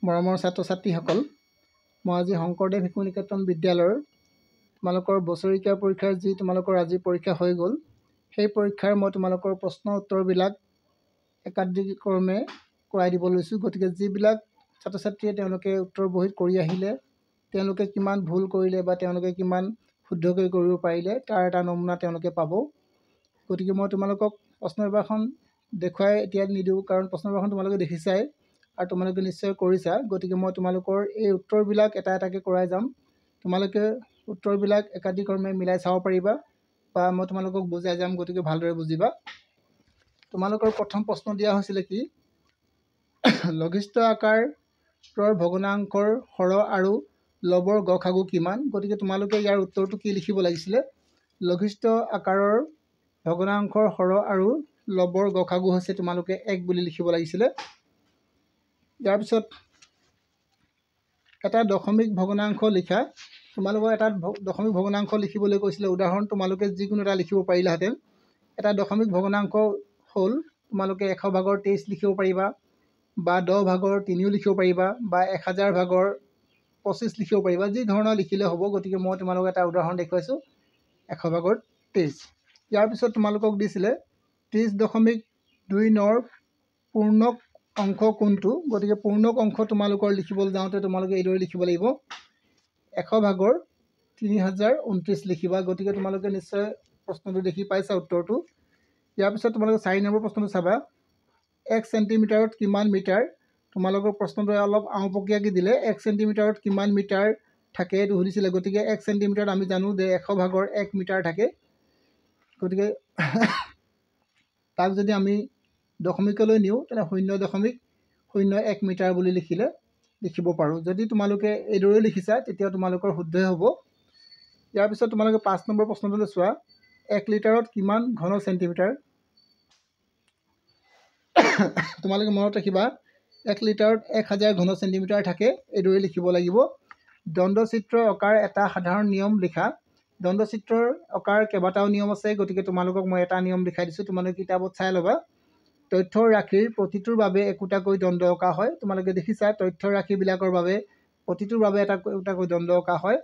মৰমৰ ছাত্ৰ ছাত্ৰীসকল, মই আজি শংকৰদেৱ শিশু নিকেতন বিদ্যালয়ৰ তোমালোকৰ বছৰেকীয়া পৰীক্ষাৰ যি তোমালোকৰ আজি পৰীক্ষা হৈ গ'ল, সেই পৰীক্ষাৰ মই তোমালোকৰ প্ৰশ্ন উত্তৰবিলাক একাধিক্ৰমে কৰাই দিব লৈছোঁ। গতিকে যিবিলাক ছাত্ৰ ছাত্ৰীয়ে তেওঁলোকে উত্তৰ বহীত কৰি আহিলে, তেওঁলোকে কিমান ভুল কৰিলে বা তেওঁলোকে কিমান শুদ্ধকৈ কৰিব পাৰিলে, তাৰ এটা নমুনা তেওঁলোকে পাব। গতিকে মই তোমালোকক প্ৰশ্ন পেপাৰখন দেখুৱাই এতিয়া নিদিওঁ, কাৰণ প্ৰশ্ন পেপাৰখন তোমালোকে দেখিছাই আৰু তোমালোকে নিশ্চয় কৰিছা। গতিকে মই তোমালোকৰ এই উত্তৰবিলাক এটা এটাকৈ কৰাই যাম। তোমালোকে উত্তৰবিলাক একাধিক্ৰমে মিলাই চাব পাৰিবা বা মই তোমালোকক বুজাই যাম, গতিকে ভালদৰে বুজিবা। তোমালোকৰ প্ৰথম প্ৰশ্ন দিয়া হৈছিলে কি, লঘিষ্ঠ আকাৰৰ ভগ্নাংশৰ হৰ আৰু লবৰ গসাগু কিমান? গতিকে তোমালোকে ইয়াৰ উত্তৰটো কি লিখিব লাগিছিলে, লঘিষ্ঠ আকাৰৰ ভগ্নাংশৰ হৰ আৰু লবৰ গসাগু হৈছে তোমালোকে 1 বুলি লিখিব লাগিছিলে। ইয়াৰ পিছত এটা দশমিক ভগ্নাংশ লিখা। তোমালোকৰ এটা দশমিক ভগ্নাংশ লিখিবলৈ কৈছিলে, উদাহৰণ তোমালোকে যিকোনো এটা লিখিব পাৰিলাহেঁতেন। এটা দশমিক ভগ্নাংশ হ'ল তোমালোকে 100 ভাগৰ 23 লিখিব পাৰিবা, বা 10 ভাগৰ 3 লিখিব পাৰিবা, বা 1000 ভাগৰ 25 লিখিব পাৰিবা, যি ধৰণৰ লিখিলে হ'ব। গতিকে মই তোমালোকক এটা উদাহৰণ দেখুৱাইছোঁ, 100 ভাগৰ 23। ইয়াৰ পিছত তোমালোকক দিছিলে 30.29 পূৰ্ণক অংশ কোনটো? গতিকে পূৰ্ণক অংশ তোমালোকৰ লিখিবলৈ যাওঁতে তোমালোকে এইদৰে লিখিব লাগিব, 100 ভাগৰ 3029 লিখিবা। গতিকে তোমালোকে নিশ্চয় প্ৰশ্নটো দেখি পাইছা উত্তৰটো। ইয়াৰ পিছত তোমালোকে 4 নম্বৰ প্ৰশ্নটো চাবা, 1 চেণ্টিমিটাৰত কিমান মিটাৰ? তোমালোকৰ প্ৰশ্নটোৱে অলপ আওপকীয়াকৈ দিলে, 1 চেণ্টিমিটাৰত কিমান মিটাৰ থাকে এইটো সুধিছিলে। গতিকে 1 চেণ্টিমিটাৰত আমি জানো যে 100 ভাগৰ 1 মিটাৰ থাকে। গতিকে তাক যদি আমি দশমিকলৈ নিওঁ, তেনে 0.01 মিটাৰ বুলি লিখিব পাৰোঁ। যদি তোমালোকে এইদৰে লিখিছা, তেতিয়া তোমালোকৰ শুদ্ধই হ'ব। ইয়াৰ পিছত তোমালোকে 5 নম্বৰ প্ৰশ্নটোলৈ চোৱা, 1 লিটাৰত কিমান ঘন চেণ্টিমিটাৰ? তোমালোকে মনত ৰাখিবা, 1 লিটাৰত 1000 ঘন চেণ্টিমিটাৰ থাকে। এইদৰে লিখিব লাগিব। দণ্ডচিত্ৰ অঁকাৰ এটা সাধাৰণ নিয়ম লিখা। দণ্ডচিত্ৰৰ অঁকাৰ কেইবাটাও নিয়ম আছে, গতিকে তোমালোকক মই এটা নিয়ম লিখাই দিছোঁ, তোমালোকে কিতাপত চাই ল'বা। তথ্যৰ ৰাশিৰ প্ৰতিটোৰ বাবে একোটাকৈ দণ্ড অঁকা হয়। তোমালোকে দেখিছা তথ্যৰ ৰাশিবিলাকৰ বাবে প্ৰতিটোৰ বাবে একোটাকৈ দণ্ড অঁকা হয়।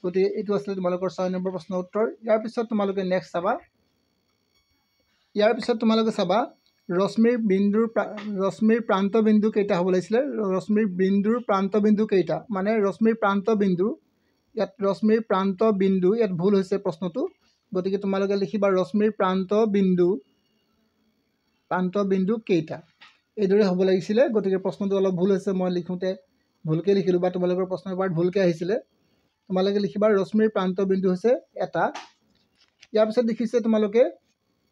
গতিকে এইটো আছিলে তোমালোকৰ 6 নম্বৰ প্ৰশ্নৰ উত্তৰ। ইয়াৰ পিছত তোমালোকে নেক্সট চাবা, ৰশ্মিৰ প্ৰান্তবিন্দু কেইটা হ'ব লাগিছিলে? ৰশ্মিৰ বিন্দুৰ প্ৰান্তবিন্দু কেইটা? মানে ৰশ্মিৰ প্ৰান্তবিন্দু, ইয়াত ৰশ্মিৰ প্ৰান্তবিন্দু, ইয়াত ভুল হৈছে প্ৰশ্নটো। গতিকে তোমালোকে লিখিবা ৰশ্মিৰ প্ৰান্তবিন্দু কেইটা? এইদৰে হ'ব লাগিছিলে। গতিকে প্ৰশ্নটো অলপ ভুল হৈছে, মই লিখোঁতে ভুলকৈ লিখিলোঁ বা তোমালোকৰ প্ৰশ্ন পেপাৰত ভুলকৈ আহিছিলে। তোমালোকে লিখিবা ৰশ্মিৰ প্ৰান্তবিন্দু হৈছে এটা। ইয়াৰ পিছত দেখিছে তোমালোকে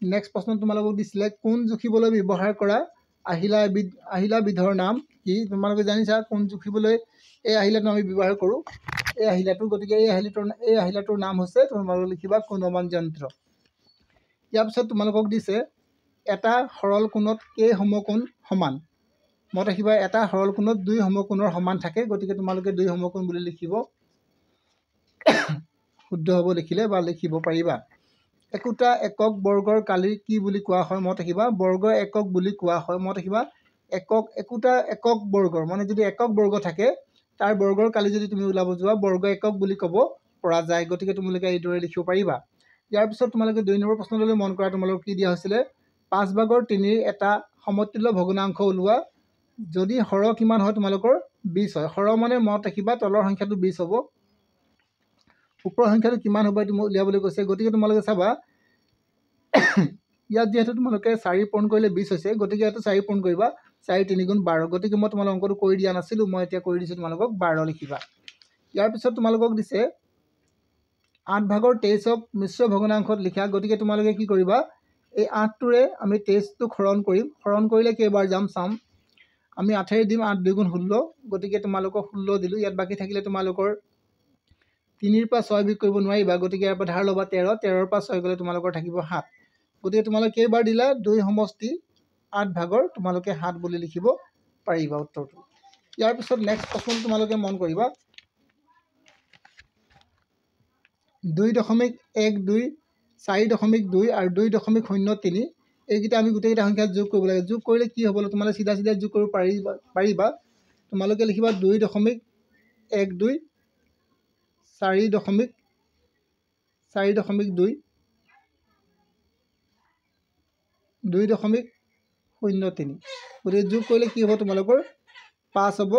নেক্সট প্ৰশ্ন তোমালোকক দিছিলে, কোণ জুখিবলৈ ব্যৱহাৰ কৰা আহিলাবিধৰ নাম কি? তোমালোকে জানিছা কোণ জুখিবলৈ এই আহিলাটো আমি ব্যৱহাৰ কৰোঁ, এই আহিলাটো। গতিকে এই আহিলাটোৰ নাম হৈছে, তোমালোকে লিখিবা কোণমান যন্ত্ৰ। ইয়াৰ পিছত তোমালোকক দিছে, এটা সৰল কোণত কেই সমকোণ সমান? মনত ৰাখিবা, এটা সৰল কোণত 2 সমকোণৰ সমান থাকে। গতিকে তোমালোকে 2 সমকোণ বুলি লিখিব, শুদ্ধ হ'ব লিখিলে বা লিখিব পাৰিবা। একোটা একক বৰ্গৰ কালি কি বুলি কোৱা হয়? মনত ৰাখিবা, বৰ্গ একক বুলি কোৱা হয়। মনত ৰাখিবা, একোটা একক বৰ্গৰ, মানে যদি একক বৰ্গ থাকে, তাৰ বৰ্গৰ কালি যদি তুমি ওলাব যোৱা, বৰ্গ একক বুলি ক'ব পৰা যায়। গতিকে তোমালোকে এইদৰে লিখিব পাৰিবা। ইয়াৰ পিছত তোমালোকে 2 নম্বৰ প্ৰশ্নলৈ মন কৰা, তোমালোকক কি দিয়া হৈছিলে, 5 ভাগৰ 3ৰ এটা সমতুল্য ভগ্নাংশ ওলোৱা। যদি হৰ কিমান হয়, তোমালোকৰ 20 হয়। হৰ মানে মনত ৰাখিবা তলৰ সংখ্যাটো 20 হ'ব, ওপৰৰ সংখ্যাটো কিমান হ'ব এইটো উলিয়াবলৈ কৈছে। গতিকে তোমালোকে চাবা, ইয়াত যিহেতু তোমালোকে 4 পূৰণ কৰিলে 20 হৈছে, গতিকে ইয়াতো 4 পূৰণ কৰিবা, 4 3 গুণ 12। গতিকে মই তোমালোকৰ অংকটো কৰি দিয়া নাছিলোঁ, মই এতিয়া কৰি দিছোঁ, তোমালোকক 12 লিখিবা। ইয়াৰ পিছত তোমালোকক দিছে 8 ভাগৰ 23ক মিশ্ৰ ভগ্নাংশত লিখা। গতিকে তোমালোকে কি কৰিবা, এই 8টোৰে আমি 23টোক হৰণ কৰিম। হৰণ কৰিলে কেইবাৰ যাম চাম, আমি 8ৰে দিম, 8 2 গুণ 16। গতিকে তোমালোকক 16 দিলোঁ। ইয়াত বাকী থাকিলে তোমালোকৰ 3ৰ পৰা 6 বিয়োগ কৰিব নোৱাৰিবা। গতিকে ইয়াৰ পৰা ধাৰ ল'বা 13, 13ৰ পৰা 6 গ'লে তোমালোকৰ থাকিব 7। গতিকে তোমালোকে কেইবাৰ দিলা, 2 সমষ্টি 8 ভাগৰ তোমালোকে 7 বুলি লিখিব পাৰিবা উত্তৰটো। ইয়াৰ পিছত নেক্সট প্ৰশ্ন তোমালোকে মন কৰিবা, 2.12, 4.2 আৰু 2.03, এইকেইটা আমি গোটেইকেইটা সংখ্যা যোগ কৰিব লাগে। যোগ কৰিলে কি হ'ব, তোমালোকে চিধা যোগ কৰিব পাৰিবা। তোমালোকে লিখিবা 2.12 4.4.2 2.03 গতিকে যোগ কৰিলে কি হ'ব তোমালোকৰ 5 হ'ব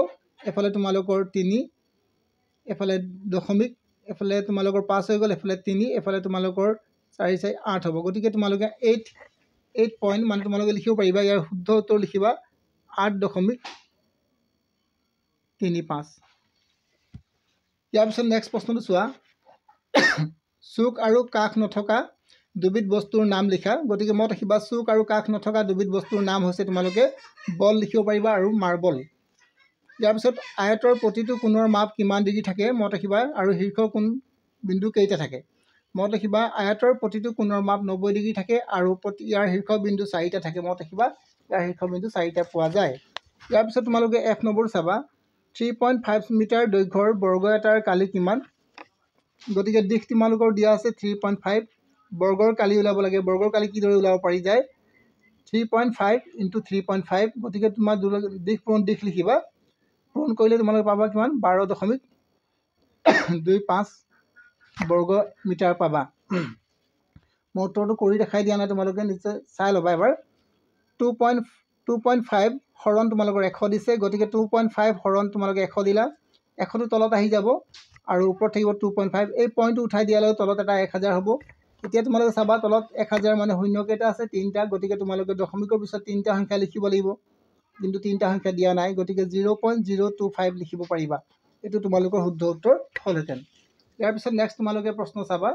এফালে তোমালোকৰ 3 এফালে দশমিক এফালে তোমালোকৰ 5 হৈ গ'ল এফালে 3 এফালে তোমালোকৰ 4 4 8 হ'ব গতিকে তোমালোকে 8 পইণ্ট মানে তোমালোকে লিখিব পাৰিবা ইয়াৰ শুদ্ধ উত্তৰ লিখিবা 8.35 ইয়াৰ পিছত নেক্সট প্ৰশ্নটো চোৱা চুক আৰু কাষ নথকা দুবিধ বস্তুৰ নাম লিখা গতিকে মত ৰাখিবা চুক আৰু কাষ নথকা দুবিধ বস্তুৰ নাম হৈছে তোমালোকে বল লিখিব পাৰিবা আৰু মাৰ্বল ইয়াৰ পিছত আয়তৰ প্ৰতিটো কোণৰ মাপ কিমান ডিগ্ৰী থাকে মত ৰাখিবা আৰু শীৰ্ষ কোণ বিন্দু কেইটা থাকে মত ৰাখিবা আয়তৰ প্ৰতিটো কোণৰ মাপ 90 ডিগ্ৰী থাকে আৰু ইয়াৰ শীৰ্ষ বিন্দু 4টা থাকে মত ৰাখিবা ইয়াৰ শীৰ্ষ বিন্দু 4টা পোৱা যায় ইয়াৰ পিছত তোমালোকে F নম্বৰ চাবা 3.5 মিটাৰ দৈৰ্ঘ্যৰ বৰ্গ এটাৰ কালি কিমান গতিকে দিশ তোমালোকৰ দিয়া আছে 3.5 বৰ্গৰ কালি উলাব লাগে বৰ্গৰ কালি কি দৰে উলাব পাৰি যায় 3.5 * 3.5 গতিকে তোমাৰ দিশ পূৰণ দিশ লিখিবা পূৰণ কৰিলে তোমালোকে পাবা কিমান 12.25 বৰ্গ মিটাৰ পাবা মই উত্তৰটো কৰি দেখাই দিয়া নাই তোমালোকে নিশ্চয় চাই ল'বা এবাৰ 2.5 হৰণ তোমালোকৰ 100 দিছে গতিকে 2.5 হৰণ তোমালোকে 100 দিলা 100টো তলত আহি যাব আৰু ওপৰত থাকিব 2.5 এই পইণ্টটো উঠাই দিয়ালৈ তলত এটা 1000 হ'ব এতিয়া তোমালোকে চাবা তলত 1000 মানে শূন্য কেইটা আছে 3টা গতিকে তোমালোকে দশমিকৰ পিছত 3টা সংখ্যা লিখিব লাগিব কিন্তু 3টা সংখ্যা দিয়া নাই গতিকে 0.025 লিখিব পাৰিবা এটো তোমালোকৰ শুদ্ধ উত্তৰ হ'লহেতেন ইয়াৰ পিছত নেক্সট তোমালোকে প্ৰশ্ন চাবা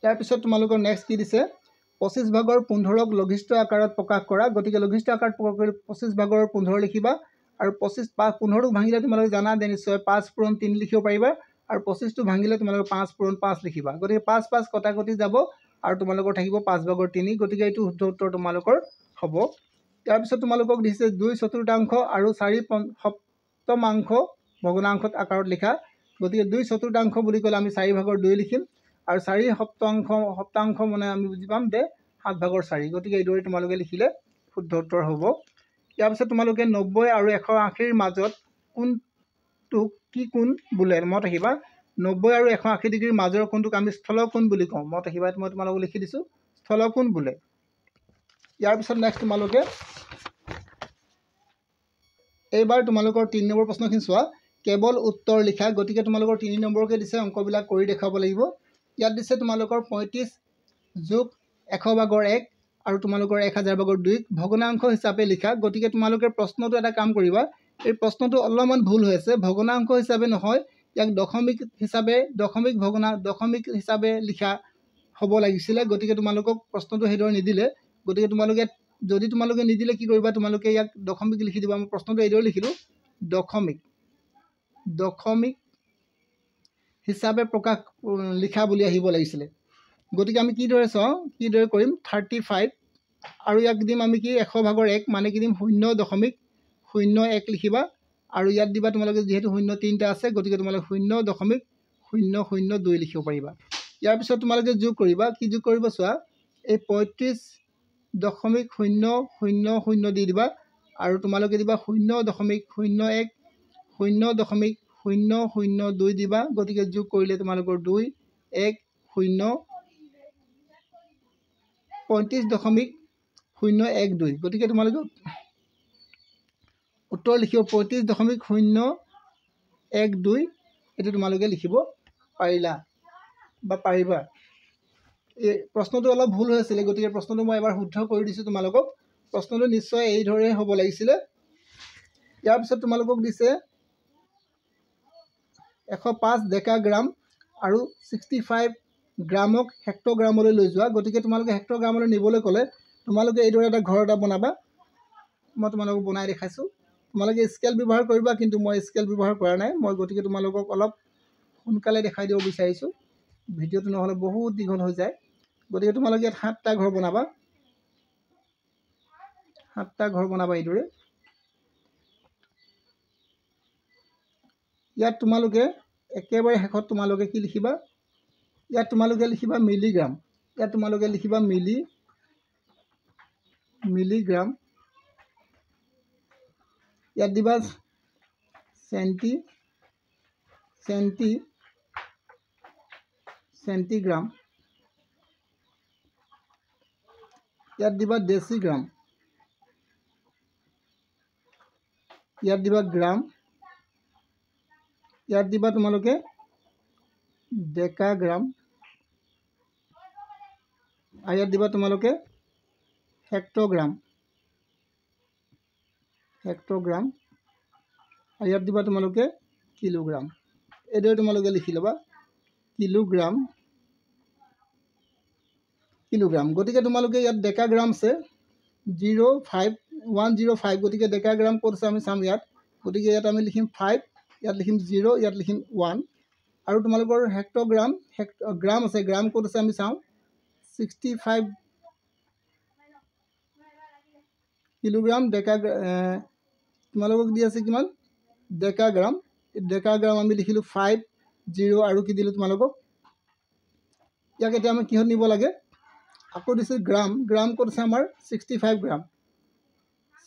ইয়াৰ পিছত তোমালোকৰ নেক্সট কি দিছে 25 ভাগৰ 15ক লঘিষ্ঠ আকাৰত প্ৰকাশ কৰা গতিকে লঘিষ্ঠ আকাৰত প্ৰকাশ কৰি 25 ভাগৰ 15 লিখিবা আৰু 15টো ভাঙিলে তোমালোকে জানা যে নিশ্চয় 5 পূৰণ 3 লিখিব পাৰিবা আৰু 25টো ভাঙিলে তোমালোকে 5 পূৰণ 5 লিখিবা গতিকে 5 5 কটাকটি যাব আৰু তোমালোকৰ থাকিব 5 ভাগৰ 3 গতিকে এইটো শুদ্ধ উত্তৰ তোমালোকৰ হ'ব ইয়াৰ পিছত তোমালোকক দিছে 2/4 আৰু 4/7 ভগ্নাংশত আকাৰত লিখা গতিকে 2/4 বুলি ক'লে আমি 4 ভাগৰ 2 লিখিম আৰু 4/7 মানে আমি বুজি পাম যে 7 ভাগৰ 4 গতিকে এইদৰে তোমালোকে লিখিলে শুদ্ধ উত্তৰ হ'ব ইয়াৰ পিছত তোমালোকে 90 আৰু 180ৰ মাজত কোনটো কি কোণ বোলে মত ৰাখিবা 90 আৰু 180 ডিগ্ৰীৰ মাজৰ কোণটোক আমি স্থলকোণ বুলি কওঁ মত ৰাখিবা মই তোমালোকক লিখি দিছোঁ স্থলকোণ বোলে ইয়াৰ পিছত নেক্সট তোমালোকে এইবাৰ তোমালোকৰ 3 নম্বৰ প্ৰশ্নখিনি চোৱা কেৱল উত্তৰ লিখা গতিকে তোমালোকৰ 3 নম্বৰকে দিছে অংকবিলাক কৰি দেখাব লাগিব ইয়াত দিছে তোমালোকৰ 35 যোগ 100 ভাগৰ 1 আৰু তোমালোকৰ 1000 ভাগৰ 2 ভগ্নাংশ হিচাপে লিখা গতিকে তোমালোকে প্ৰশ্নটো এটা কাম কৰিবা এই প্ৰশ্নটো অলপমান ভুল হৈ আছে ভগ্নাংশ হিচাপে নহয় ইয়াক দশমিক হিচাপে লিখা হ'ব লাগিছিল গতিকে তোমালোকক প্ৰশ্নটো হেদৰ নিদিলে গতিকে তোমালোকে যদি তোমালোকে নিদিলে কি কৰিবা তোমালোকে ইয়াক দশমিক লিখি দিবা মই প্ৰশ্নটো এইদৰে লিখিলো দশমিক হিচাপে প্ৰকাশ লিখা বুলি আহিব লাগিছিল গতিকে আমি কি দৰে চাওঁ কি দৰে কৰিম 35 আৰু ইয়াক দিম আমি কি 100 ভাগৰ 1 মানে কি দিম 0.01 লিখিবা আৰু ইয়াত দিবা তোমালোকে যেহেতু 0 3টা আছে গতিকে তোমালোকে 0.002 লিখিব পাৰিবা ইয়াৰ পিছত তোমালোকে যোগ কৰিবা কি যোগ কৰিব চোৱা এই 35.000 দি দিবা আৰু তোমালোকে দিবা 0.01 0.002 দিবা গতিকে যোগ কৰিলে তোমালোকৰ 2 1 0 35.012 গতিকে তোমালোকে উত্তৰ লিখিব 35.012 এটো তোমালোকে লিখিব পাৰিলা বা পাৰিবা এই প্ৰশ্নটো অলপ ভুল হৈছিল গতিকে প্ৰশ্নটো মই এবাৰ শুদ্ধ কৰি দিছো তোমালোকক প্ৰশ্নটো নিশ্চয় এই ধৰে হ'ব লাগিছিল ইয়াৰ পিছত তোমালোকক দিছে 105 ডেকাগ্ৰাম আৰু 65 গ্ৰামক হেক্টগ্ৰামলৈ লৈ যোৱা গতিকে তোমালোকে হেক্টগ্ৰামলৈ নিবলৈ ক'লে তোমালোকে এইদৰে এটা ঘৰ এটা বনাবা মই তোমালোকক বনাই দেখাইছো তোমালোকে স্কেল ব্যৱহাৰ কৰিবা কিন্তু মই স্কেল ব্যৱহাৰ কৰা নাই মই গতিকে তোমালোকক অলপ সোনকালে দেখাই দিব বিচাৰিছো ভিডিঅ'টো নহলে বহুত দীঘল হৈ যায় গতিকে তোমালোকে 7টা ঘৰ বনাবা এইদৰে ইয়াত তোমালোকে একেবাৰে শেষত তোমালোকে কি লিখিবা ইয়াত তোমালোকে লিখিবা মিলিগ্ৰাম ইয়াত তোমালোকে লিখিবা মিলিগ্ৰাম ইয়াত দিবা চেণ্টিগ্ৰাম। ইয়াত দিবা ডেচিগ্ৰাম, ইয়াত দিবা গ্ৰাম, ইয়াত দিবা তোমালোকে ডেকাগ্ৰাম, আৰু ইয়াত দিবা তোমালোকে হেক্টগ্ৰাম, আৰু ইয়াত দিবা তোমালোকে কিলোগ্ৰাম। এইদৰে তোমালোকে লিখি ল'বা কিলোগ্ৰাম। গতিকে তোমালোকে ইয়াত ডেকাগ্ৰাম আছে 0.105, গতিকে ডেকাগ্ৰাম ক'ত আছে আমি চাম ইয়াত। গতিকে ইয়াত আমি লিখিম 5, ইয়াত লিখিম 0, ইয়াত লিখিম 1। আৰু তোমালোকৰ হেক্টগ্ৰাম গ্ৰাম আছে, গ্ৰাম ক'ত আছে আমি চাওঁ 65 কিলোগ্ৰাম। তোমালোকক দি আছে কিমান ডেকাগ্ৰাম। ডেকাগ্ৰাম আমি লিখিলোঁ 5, 0 আৰু কি দিলোঁ তোমালোকক। ইয়াক এতিয়া আমি কিহত নিব লাগে, আকৌ দিছোঁ গ্ৰাম। গ্ৰাম ক'ত আছে আমাৰ 65 গ্ৰাম।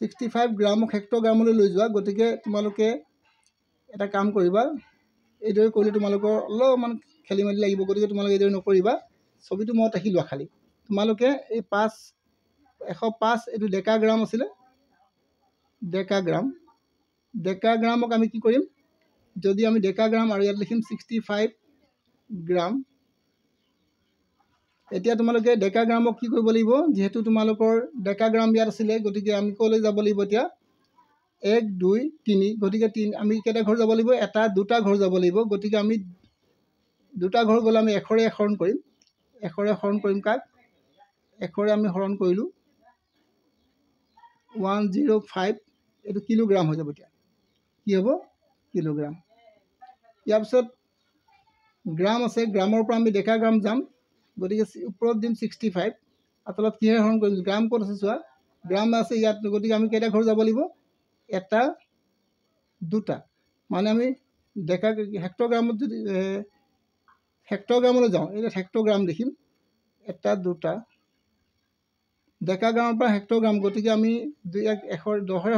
65 গ্ৰামক হেক্টগ্ৰামলৈ লৈ যোৱা। গতিকে তোমালোকে এটা কাম কৰিবা, এইদৰে কৰিলে তোমালোকৰ অলপমান খেলি মেলি লাগিব। গতিকে তোমালোকে এইদৰে নকৰিবা, ছবিটো মনত ৰাখি লোৱা। খালি তোমালোকে এই 105 এইটো ডেকাগ্ৰাম আছিলে, ডেকাগ্ৰামক আমি কি কৰিম, যদি আমি ডেকাগ্ৰাম আৰু ইয়াত লিখিম 65 গ্ৰাম। এতিয়া তোমালোকে ডেকাগ্ৰামক কি কৰিব লাগিব, যিহেতু তোমালোকৰ ডেকাগ্ৰাম ইয়াত আছিলে, গতিকে আমি ক'লৈ যাব লাগিব এতিয়া 1, 2, 3। গতিকে আমি কেইটা ঘৰ যাব লাগিব, 1, 2টা ঘৰ যাব লাগিব। গতিকে আমি 2টা ঘৰ গ'লে আমি 1ৰে হৰণ কৰিম। 1ৰে হৰণ কৰিম কাক, 1ৰে আমি হৰণ কৰিলোঁ 105, এইটো কিলোগ্ৰাম হৈ যাব। এতিয়া কি হ'ব কিলোগ্ৰাম। ইয়াৰ পিছত গ্ৰাম আছে, গ্ৰামৰ পৰা আমি ডেকাগ্ৰাম যাম। গতিকে ওপৰত দিম 65, তলত কিহেৰে হৰণ কৰিম, গ্ৰাম ক'ত আছে চোৱা, গ্ৰাম আছে ইয়াত। গতিকে আমি কেইটা ঘৰ যাব লাগিব, 1, 2টা। মানে আমি হেক্টগ্ৰামত যদি হেক্টগ্ৰামলৈ যাওঁ, এতিয়া হেক্টগ্ৰাম দেখিম 1, 2টা। ডেকাগ্ৰামৰ পৰা হেক্টগ্ৰাম, গতিকে আমি 10ৰে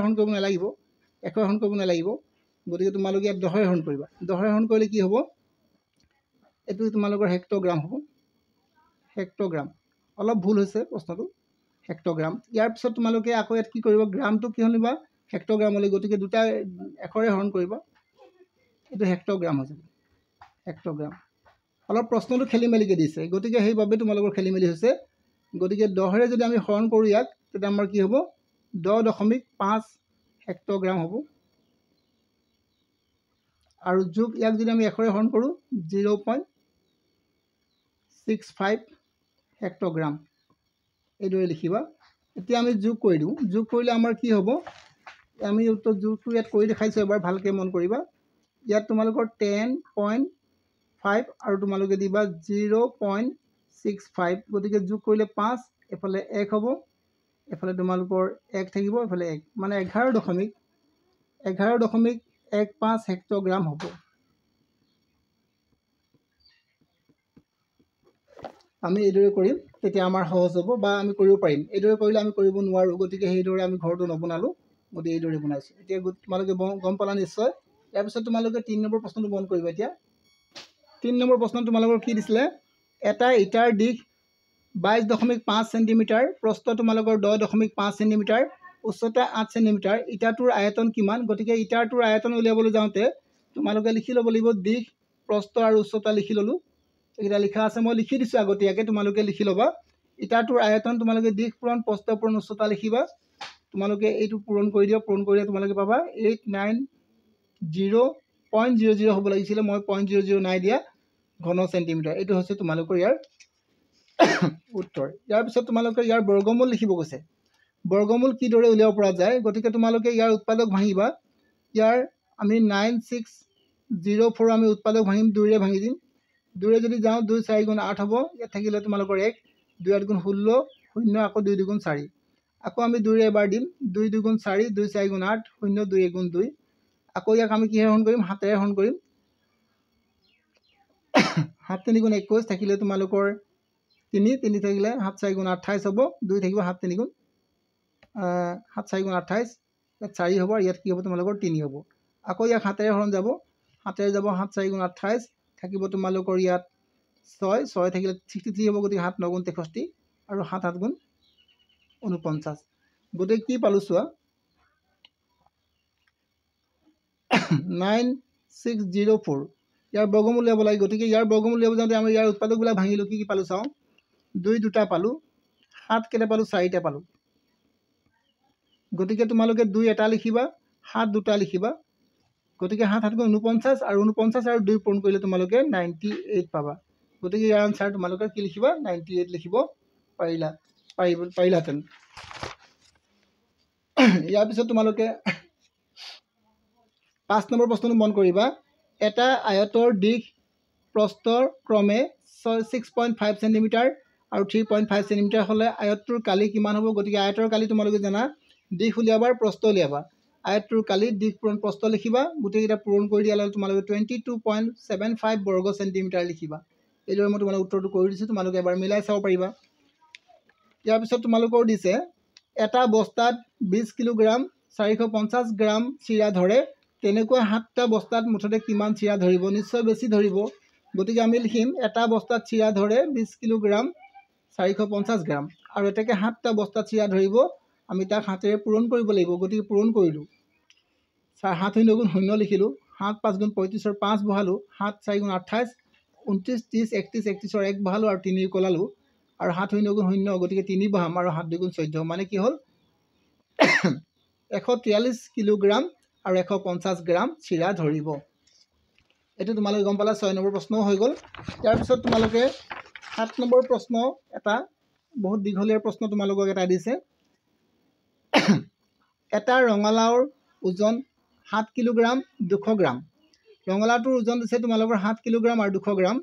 হৰণ কৰিব নালাগিব, 1ৰে হৰণ কৰিব নালাগিব। গতিকে তোমালোকে ইয়াত 10ৰে হৰণ কৰিবা। 10ৰে হৰণ কৰিলে কি হ'ব, এইটো তোমালোকৰ হেক্টগ্ৰাম হ'ব। হেক্টগ্ৰাম অলপ ভুল হৈছে প্ৰশ্নটো, হেক্টগ্ৰাম। ইয়াৰ পিছত তোমালোকে আকৌ ইয়াত কি কৰিব, গ্ৰামটো কিয় নিবা হেক্টগ্ৰামলৈ। গতিকে 2টা 1ৰে হৰণ কৰিবা, এইটো হেক্টগ্ৰাম হৈছে। হেক্টগ্ৰাম অলপ প্ৰশ্নটো খেলি মেলিকৈ দিছে, গতিকে সেইবাবে তোমালোকৰ খেলি মেলি হৈছে। গতিকে 10ৰে যদি আমি হৰণ কৰোঁ ইয়াক, তেতিয়া আমাৰ কি হ'ব 10.5 হেক্টগ্ৰাম হ'ব। আৰু যোগ ইয়াক যদি আমি 1ৰে হৰণ কৰোঁ 0.65 হেক্টগ্ৰাম। এইদৰে লিখিবা। এতিয়া আমি যোগ কৰি দিওঁ। যোগ কৰিলে আমাৰ কি হ'ব, আমি যোগটো ইয়াত কৰি দেখাইছোঁ, এবাৰ ভালকৈ মন কৰিবা। ইয়াত তোমালোকৰ 10.5 আৰু তোমালোকে দিবা 0.65। গতিকে যোগ কৰিলে 5, এফালে 1 হ'ব, এফালে তোমালোকৰ 1 থাকিব, এফালে 1, মানে 11.15 হেক্টগ্ৰাম হ'ব। আমি এইদৰে কৰিম, তেতিয়া আমাৰ সহজ হ'ব বা আমি কৰিব পাৰিম। এইদৰে কৰিলে আমি কৰিব নোৱাৰোঁ, গতিকে সেইদৰে আমি ঘৰটো নবনালোঁ, গতিকে এইদৰে বনাইছোঁ। এতিয়া তোমালোকে গম পালা নিশ্চয়। ইয়াৰ পিছত তোমালোকে 3 নম্বৰ প্ৰশ্নটো মন কৰিবা। এতিয়া 3 নম্বৰ প্ৰশ্ন তোমালোকৰ কি দিছিলে, এটা ইটাৰ দিশ 22.5 চেণ্টিমিটাৰ, প্ৰস্থ তোমালোকৰ 10.5 চেণ্টিমিটাৰ, উচ্চতা 8 চেণ্টিমিটাৰ, ইটাটোৰ আয়তন কিমান। গতিকে ইটাটোৰ আয়তন উলিয়াবলৈ যাওঁতে তোমালোকে লিখি ল'ব লাগিব দিশ, প্ৰস্থ আৰু উচ্চতা লিখি ল'লোঁ। এইকেইটা লিখা আছে, মই লিখি দিছোঁ আগতীয়াকৈ, তোমালোকে লিখি ল'বা। ইটাটোৰ আয়তন তোমালোকে দিশ পূৰণ, প্ৰস্থ পূৰণ, উচ্চতা লিখিবা। তোমালোকে এইটো পূৰণ কৰি দিয়ক। পূৰণ কৰিলে তোমালোকে পাবা 890.00 হ'ব লাগিছিলে, মই 0.00 নাই দিয়া, ঘন চেণ্টিমিটাৰ। এইটো হৈছে তোমালোকৰ ইয়াৰ উত্তৰ। ইয়াৰ পিছত তোমালোকে ইয়াৰ বৰ্গমূল লিখিব কৈছে। বৰ্গমূল কিদৰে উলিয়াব পৰা যায়, গতিকে তোমালোকে ইয়াৰ উৎপাদক ভাঙিবা। ইয়াৰ আমি 9604 আমি উৎপাদক ভাঙিম, 2ৰে ভাঙি দিম। 2ৰে যদি যাওঁ 2 4 গুণ 8 হ'ব। ইয়াত থাকিলে তোমালোকৰ 1, 2 8 গুণ 16, 0, আকৌ 2 2 গুণ 4। আকৌ আমি 2ৰে এবাৰ দিম, 2 2 গুণ 4, 2 4 গুণ 8, 0 2 1 গুণ 2। আকৌ ইয়াক আমি কিহেৰে হৰণ কৰিম, 7ৰে হৰণ কৰিম। 7 3 গুণ 21 থাকিলে তোমালোকৰ 3, 3 থাকিলে 7 4 গুণ 28 হ'ব, 2 থাকিব 7 3 গুণ 7 4 গুণ 28, ইয়াত 4 হ'ব, আৰু ইয়াত কি হ'ব তোমালোকৰ 3 হ'ব। আকৌ ইয়াক 7 হৰণ যাব 7 যাব 7 4 গুণ 28 থাকিব তোমালোকৰ ইয়াত 6 6 থাকিলে 63 হ'ব গতিকে 7 9 গুণ 63 আৰু 7 7 গুণ 49 গতিকে কি পালো চোৱা 9604 ইয়াৰ বৰ্গমূল উলিয়াব লাগে গতিকে ইয়াৰ বৰ্গমূল উলিয়াব যাওঁতে আমি ইয়াৰ উৎপাদকবিলাক ভাঙিলোঁ কি পালোঁ চাওঁ 2 দুটা পালোঁ 7 কেইটা পালোঁ 4টা পালোঁ গতিকে তোমালোকে 2 এটা লিখিবা 7 দুটা লিখিবা গতিকে 7 7 গুণ 49 আৰু 49 আৰু 2 পূৰণ কৰিলে তোমালোকে 98 পাবা গতিকে ইয়াৰ আনসাৰ তোমালোকে কি লিখিবা 98 লিখিব পাৰিলাহেঁতেন ইয়াৰ পিছত তোমালোকে 5 নম্বৰ প্ৰশ্নটো মন কৰিবা এটা আয়তৰ দিশ প্ৰস্থৰ ক্ৰমে 6.5 সেন্টিমিটাৰ আৰু 3.5 সেন্টিমিটাৰ হ'লে আয়তটোৰ কালি কিমান হ'ব গতিকে আয়তৰ কালি তোমালোকে জানা দিশ উলিয়াবা প্ৰস্থ উলিয়াবা আয়তটোৰ কালি দিশ পূৰণ প্ৰস্থ লিখিবা গোটেইকেইটা পূৰণ কৰি দিয়াৰ লগে তোমালোকে 22.75 বৰ্গ সেন্টিমিটাৰ লিখিবা এইদৰে মই তোমালোকক উত্তৰটো কৰি দিছোঁ তোমালোকে এবাৰ মিলাই চাব পাৰিবা ইয়াৰ পিছত তোমালোকৰ দিছে এটা বস্তাত 20 কিলোগ্ৰাম 450 গ্ৰাম চিৰা ধৰে তেনেকৈ 7টা বস্তাত মুঠতে কিমান চিৰা ধৰিব নিশ্চয় বেছি ধৰিব গতিকে আমি লিখিম এটা বস্তাত চিৰা ধৰে 20 কিলোগ্ৰাম 450 গ্ৰাম আৰু এটাকে 7টা বস্তাত চিৰা ধৰিব আমি তাক 7ৰে পূৰণ কৰিব লাগিব গতিকে পূৰণ কৰিলোঁ 7 শূন্য গুণ 0 লিখিলোঁ 7 5 গুণ 35 5 বহালোঁ 7 4 গুণ 28 29 30 31 31 1 বহালোঁ আৰু 3 কলালোঁ আৰু 7 শূন্য গুণ 0 গতিকে 3 বহাম আৰু 7 2 গুণ 14 মানে কি হ'ল 143 কিলোগ্ৰাম আৰু 150 গ্ৰাম চিৰা ধৰিব এইটো তোমালোকে গম পালা 6 নম্বৰ প্ৰশ্নও হৈ গ'ল ইয়াৰ পিছত তোমালোকে 7 নম্বৰ প্ৰশ্ন এটা বহুত দীঘলীয়া প্ৰশ্ন তোমালোকক এটা দিছে এটা ৰঙালাওৰ ওজন 7 কিলোগ্ৰাম 200 গ্ৰাম ৰঙালাওটোৰ ওজন দিছে তোমালোকৰ 7 কিলোগ্ৰাম আৰু 200 গ্ৰাম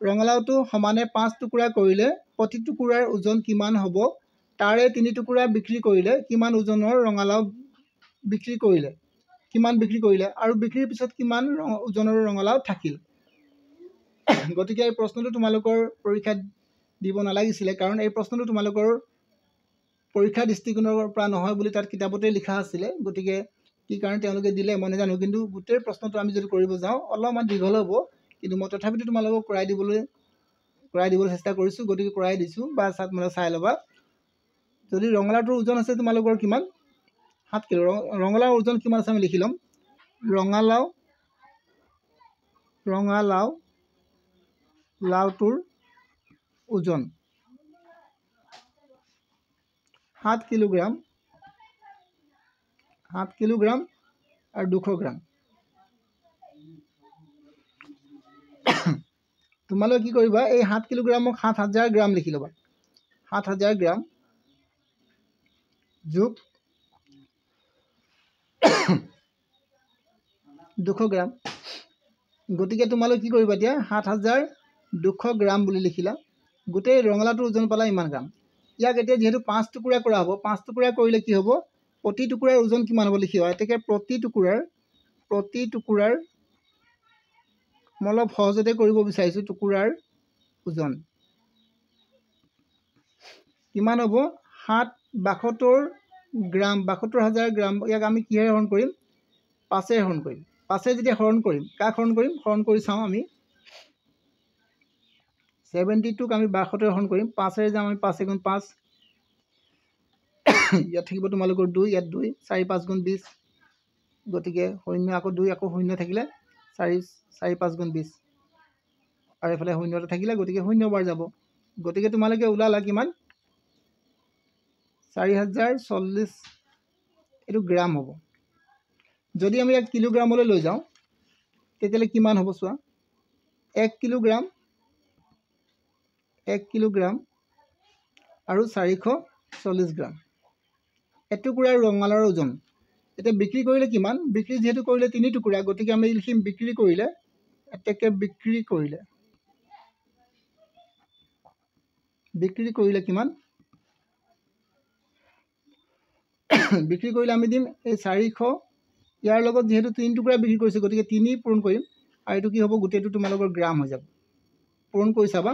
ৰঙালাওটো সমানে 5 টুকুৰা কৰিলে প্ৰতি টুকুৰাৰ ওজন কিমান হ'ব তাৰে 3 টুকুৰা বিক্ৰী কৰিলে কিমান ওজনৰ ৰঙালাও বিক্ৰী কৰিলে আৰু বিক্ৰীৰ পিছত কিমান ওজনৰ ৰঙালাও থাকিল গতিকে এই প্ৰশ্নটো তোমালোকৰ পৰীক্ষাত দিব নালাগিছিলে কাৰণ এই প্ৰশ্নটো তোমালোকৰ পৰীক্ষা দৃষ্টিকোণৰ পৰা নহয় বুলি তাত কিতাপতে লিখা আছিলে গতিকে কি কাৰণে তেওঁলোকে দিলে মই নাজানো কিন্তু গোটেই প্ৰশ্নটো আমি যদি কৰিব যাওঁ অলপমান দীঘল হ'ব কিন্তু মই তথাপিতো তোমালোকক কৰাই দিবলৈ চেষ্টা কৰিছোঁ গতিকে কৰাই দিছোঁ বা তোমালোকে চাই ল'বা যদি ৰঙালাওটোৰ ওজন আছে তোমালোকৰ কিমান 7 কিলো ৰঙালাওৰ ওজন কিমান আছে আমি লিখি ল'ম ৰঙালাওটোৰ ওজন 7 কিলোগ্ৰাম আৰু 200 গ্ৰাম তোমালোকে কি কৰিবা এই 7 কিলোগ্ৰামক 7000 গ্ৰাম লিখি ল'বা 7000 গ্ৰাম যোগ 200 গ্ৰাম গতিকে তোমালোকে কি কৰিবা এতিয়া 7200 গ্ৰাম বুলি লিখিলা গোটেই ৰঙালাওটোৰ ওজন পালা ইমান গ্ৰাম ইয়াক এতিয়া যেহেতু 5 টুকুৰা কৰা হ'ব 5 টুকুৰা কৰিলে কি হ'ব প্ৰতি টুকুৰাৰ ওজন কিমান হ'ব লিখিবা এতেকে প্ৰতি টুকুৰাৰ মই অলপ সহজতে কৰিব বিচাৰিছোঁ টুকুৰাৰ ওজন কিমান হ'ব 72 গ্ৰাম 72000 গ্ৰাম ইয়াক আমি কিহেৰে হৰণ কৰিম 5ৰে হৰণ কৰিম 5ৰে যেতিয়া হৰণ কৰিম কাক হৰণ কৰি চাওঁ আমি 72ক আমি 62ৰে হৰণ কৰিম 5ৰে যাম আমি 5 গুণ 5 ইয়াত থাকিব তোমালোকৰ 2 ইয়াত 2 4 5 গুণ 20 গতিকে 0 আকৌ 2 আকৌ 0 থাকিলে 4 5 গুণ 20 আৰু এফালে 0 এটা থাকিলে গতিকে 0 বাৰ যাব গতিকে তোমালোকে ওলালা কিমান 4040 এইটো গ্ৰাম হ'ব যদি আমি ইয়াক কিলোগ্ৰামলৈ লৈ যাওঁ তেতিয়াহ'লে কিমান হ'ব চোৱা 1 কিলোগ্ৰাম আৰু 440 গ্ৰাম এটুকুৰাৰ ৰঙালাওৰ ওজন এতিয়া বিক্ৰী কৰিলে কিমান বিক্ৰী যেহেতু কৰিলে 3 টুকুৰা গতিকে আমি লিখিম বিক্ৰী কৰিলে এতেকে বিক্ৰী কৰিলে কিমান বিক্ৰী কৰিলে আমি দিম এই 400 ইয়াৰ লগত যেহেতু 3 টুকুৰা বিক্ৰী কৰিছে গতিকে 3 পূৰণ কৰিম আৰু এইটো কি হ'ব গোটেইটো তোমালোকৰ গ্ৰাম হৈ যাব পূৰণ কৰি চাবা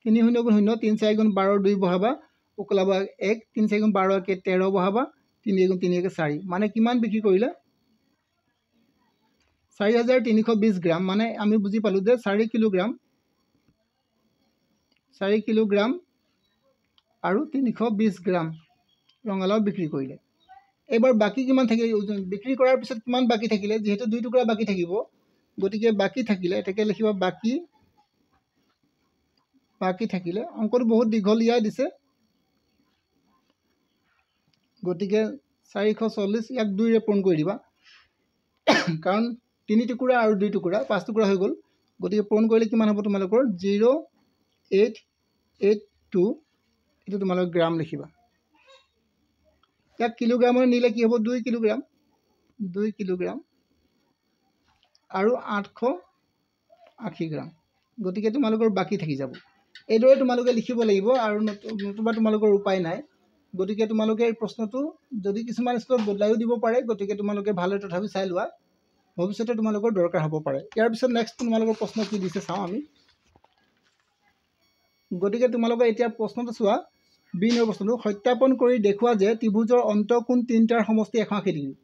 3 0 গুণ 0 3 4 গুণ 12 2 বহাবা উকলাবা 1 3 4 গুণ 12 13 বহাবা 3 গুণ 3 4 মানে কিমান বিক্ৰী কৰিলে 4320 গ্ৰাম মানে আমি বুজি পালোঁ যে 4 কিলোগ্ৰাম আৰু 320 গ্ৰাম ৰঙালাও বিক্ৰী কৰিলে। এইবাৰ বাকী কিমান থাকিলে বিক্ৰী কৰাৰ পিছত কিমান বাকী থাকিলে, যিহেতু 2 টুকুৰা বাকী থাকিব, গতিকে বাকী থাকিলে এতেকে লিখিব বাকী থাকিলে। অংকটো বহুত দীঘলীয়া দিছে, গতিকে 440 ইয়াক 2ৰে পূৰণ কৰি দিবা, কাৰণ 3 টুকুৰা আৰু 2 টুকুৰা 5 টুকুৰা হৈ গ'ল। গতিকে পূৰণ কৰিলে কিমান হ'ব তোমালোকৰ 0882, এইটো তোমালোকে গ্ৰাম লিখিবা। ইয়াক কিলোগ্ৰামত নিলে কি হ'ব 2 কিলোগ্ৰাম আৰু 880 গ্ৰাম। গতিকে তোমালোকৰ বাকী থাকি যাব। এইদৰে তোমালোকে লিখিব লাগিব আৰু নতুবা তোমালোকৰ উপায় নাই। গতিকে তোমালোকে এই প্ৰশ্নটো যদি কিছুমান স্কুলত বদলাইও দিব পাৰে, গতিকে তোমালোকে ভালদৰে তথাপি চাই লোৱা, ভৱিষ্যতে তোমালোকৰ দৰকাৰ হ'ব পাৰে। ইয়াৰ পিছত নেক্সট তোমালোকৰ প্ৰশ্ন কি দিছে চাওঁ আমি। গতিকে তোমালোকে এতিয়া প্ৰশ্নটো চোৱা, বি নম্বৰ প্ৰশ্নটো, সত্যাপন কৰি দেখুওৱা যে ত্ৰিভুজৰ অন্তঃকোণ 3টাৰ সমষ্টি 180 ডিগ্ৰী।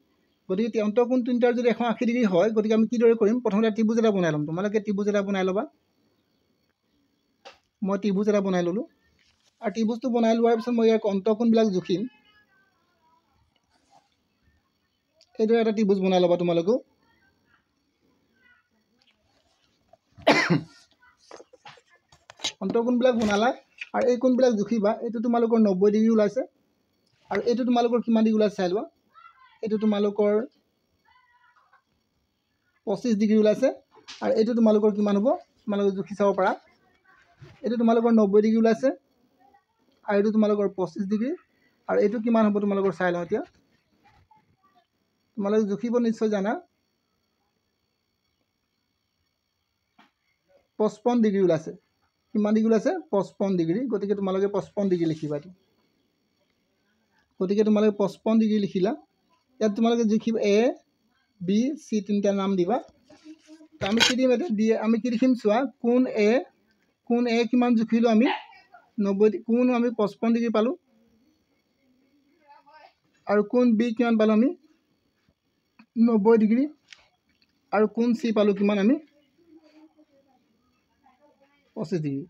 গতিকে অন্তঃকোণ 3টাৰ যদি 180 ডিগ্ৰী হয়, গতিকে আমি কিদৰে কৰিম, প্ৰথমতে ত্ৰিভুজ এটা বনাই ল'ম। তোমালোকে ত্ৰিভুজ এটা বনাই ল'বা। মই ত্ৰিভুজ এটা বনাই ল'লোঁ, আৰু ত্ৰিভুজটো বনাই লোৱাৰ পিছত মই ইয়াক অন্তঃকোণবিলাক জুখিম। এইদৰে এটা ত্ৰিভুজ বনাই ল'বা তোমালোকেও। অন্তঃকোণবিলাক বনালা আৰু এই কোণবিলাক জুখিবা। এইটো তোমালোকৰ 90 ডিগ্ৰী ওলাইছে, আৰু এইটো তোমালোকৰ কিমান ডিগ্ৰী ওলাইছে চাই লোৱা। এইটো তোমালোকৰ 25 ডিগ্ৰী ওলাইছে, আৰু এইটো তোমালোকৰ কিমান হ'ব তোমালোকে জুখি চাব পাৰা। এইটো তোমালোকৰ 90 ডিগ্ৰী ওলাইছে, আৰু এইটো তোমালোকৰ 25 ডিগ্ৰী, আৰু এইটো কিমান হ'ব তোমালোকৰ চাই লওঁ। এতিয়া তোমালোকে জুখিব নিশ্চয় জানা, 55 ডিগ্ৰী ওলাইছে। কিমান ডিগ্ৰী ওলাইছে 55 ডিগ্ৰী। গতিকে তোমালোকে 55 ডিগ্ৰী লিখিবা। এইটো গতিকে তোমালোকে 55 ডিগ্ৰী লিখিলা। ইয়াত তোমালোকে জুখিব A, B, C 3টা নাম দিবা। আমি কি দিম, আমি কি লিখিম চোৱা, কোণ A কিমান জুখিলোঁ আমি 90, কোণ আমি 55 ডিগ্ৰী পালোঁ, আৰু কোণ B কিমান পালোঁ আমি 90 ডিগ্ৰী, আৰু কোণ C পালোঁ কিমান আমি 25 ডিগ্ৰী।